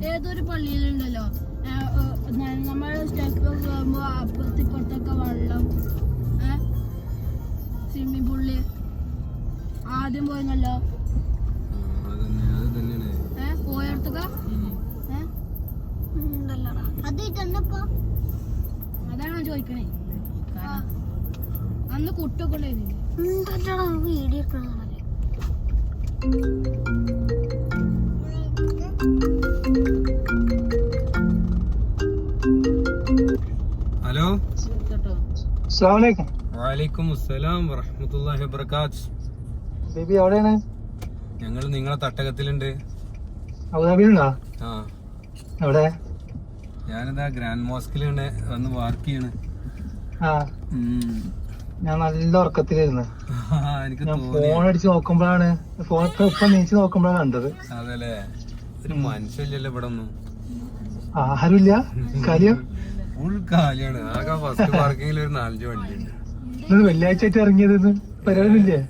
ഏതൊരു പള്ളിയിലുണ്ടല്ലോ നമ്മൾ സ്റ്റെപ്പ് പോകുമ്പോ അപ്പുറത്തിപ്പുറത്തൊക്കെ വെള്ളം സ്വിമ്മിംഗ് പൂളില് ആദ്യം പോയിരുന്നല്ലോ പോയടത്തൊക്കെ അതാണ് ചോദിക്കണേ അന്ന് കുട്ടൊക്കെ ഉണ്ടായിരുന്നില്ലേ വീഡിയോ ഹലോ വലൈക്കും അസ്സലാം വറഹ്മത്തുള്ളാഹി വബറകാത്ത്. ബേബി എവിടെയാണ്? ഞങ്ങൾ നിങ്ങളെ തട്ടകത്തിലുണ്ട്. അബുദാബിയിലുണ്ടോ? ആ എവിടെ? ഞാനിതാ ഗ്രാൻഡ് മോസ്കിലാണ് വന്ന് വർക്ക് ചെയ്യണ്. ആ ഞാൻ നല്ല ഉറക്കത്തിലായിരുന്നു. എനിക്ക് ഞാൻ ഫോൺ അടിച്ച് നോക്കുമ്പോഴാണ് ഇപ്പൊ നീച്ച് നോക്കുമ്പോഴാണ് കണ്ടത്. അതല്ലേ ഒരു മനുഷ്യല്ലോ ഇവിടെ ഒന്നും ആരുമില്ല. കാര്യം ഫുൾ കാലിയാണ്. ആകെ ഫസ്റ്റ് പാർക്കിങ്ങിൽ ഒരു 4-5 വണ്ടിയുണ്ട്. വെള്ളിയാഴ്ച ആയിട്ട് ഇറങ്ങിയത് പരിപാടിയില്ലേ?